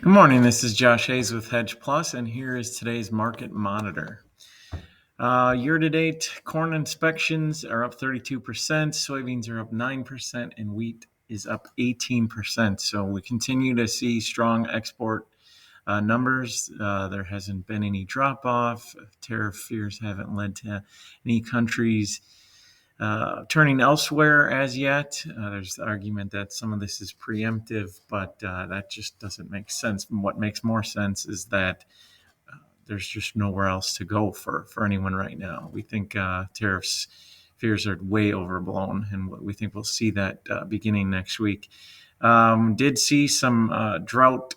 Good morning. This is Josh Hayes with Hedge Plus, and here is today's market monitor. Year to date, corn inspections are up 32%, soybeans are up 9%, and wheat is up 18%. So we continue to see strong export numbers. There hasn't been any drop off. Tariff fears haven't led to any countries turning elsewhere as yet. There's the argument that some of this is preemptive, but that just doesn't make sense. And what makes more sense is that there's just nowhere else to go for anyone right now. We think tariffs fears are way overblown, and we think we'll see that beginning next week. Did see some drought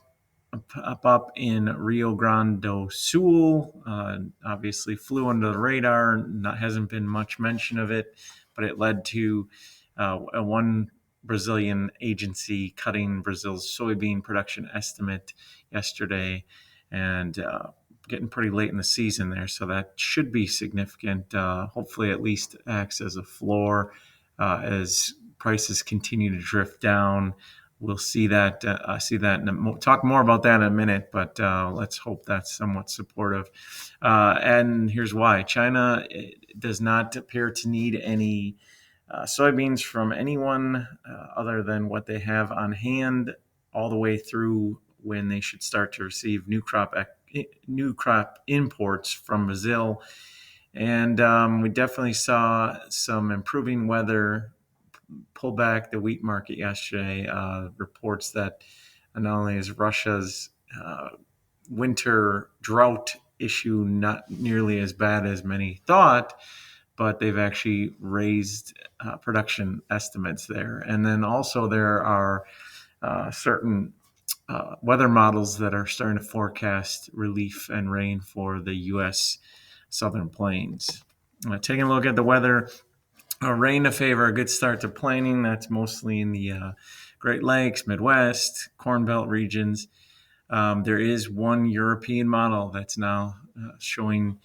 up in Rio Grande do Sul. Obviously flew under the radar. Hasn't been much mention of it, but it led to one Brazilian agency cutting Brazil's soybean production estimate yesterday, and getting pretty late in the season there. So that should be significant. Hopefully at least acts as a floor as prices continue to drift down. We'll see that. Talk more about that in a minute, but let's hope that's somewhat supportive. And here's why: China does not appear to need any soybeans from anyone other than what they have on hand, all the way through when they should start to receive new crop imports from Brazil. And we definitely saw some improving weather pull back the wheat market yesterday. Reports that not only is Russia's winter drought issue not nearly as bad as many thought, but they've actually raised production estimates there. And then also there are certain weather models that are starting to forecast relief and rain for the U.S. Southern Plains. Taking a look at the weather, rain to favor a good start to planting. That's mostly in the Great Lakes, Midwest, Corn Belt regions. There is one European model that's now showing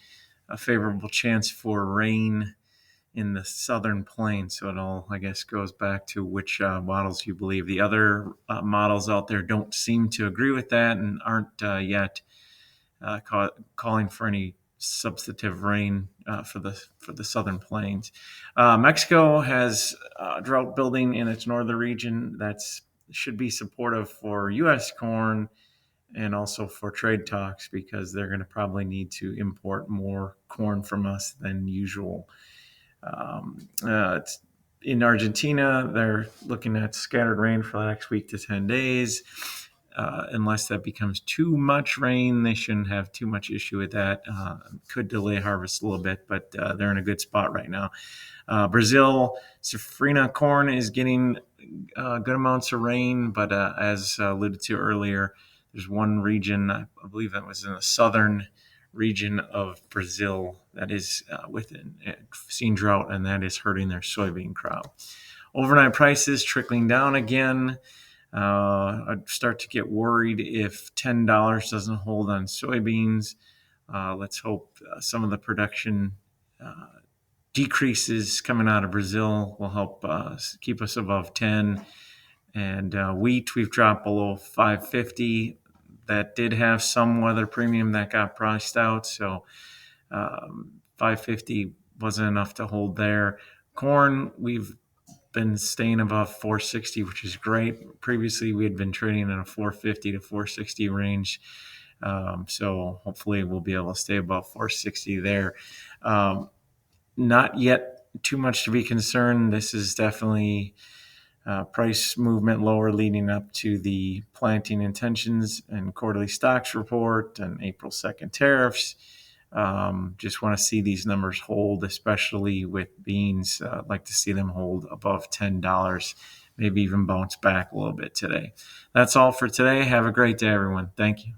a favorable chance for rain in the Southern Plains. So it all, I guess, goes back to which models you believe. The other models out there don't seem to agree with that and aren't yet calling for any substantive rain for the Southern Plains. Mexico has drought building in its northern region. That's should be supportive for U.S. corn and also for trade talks, because they're going to probably need to import more corn from us than usual. In Argentina, they're looking at scattered rain for the next week to 10 days. Unless that becomes too much rain, they shouldn't have too much issue with that. Could delay harvest a little bit, but they're in a good spot right now. Brazil, safrinha corn is getting good amounts of rain, but as alluded to earlier, there's one region, I believe that was in the southern region of Brazil, that is seeing drought, and that is hurting their soybean crop. Overnight prices trickling down again. I'd start to get worried if $10 doesn't hold on soybeans. Let's hope some of the production decreases coming out of Brazil will help keep us above 10. And wheat, we've dropped below 550. That did have some weather premium that got priced out, so 550 wasn't enough to hold there. Corn, we've been staying above 460, which is great. Previously, we had been trading in a 450 to 460 range, so hopefully we'll be able to stay above 460 there. Not yet too much to be concerned. This is definitely price movement lower leading up to the planting intentions and quarterly stocks report and April 2nd tariffs. Just want to see these numbers hold, especially with beans. I'd like to see them hold above $10, maybe even bounce back a little bit today. That's all for today. Have a great day, everyone. Thank you.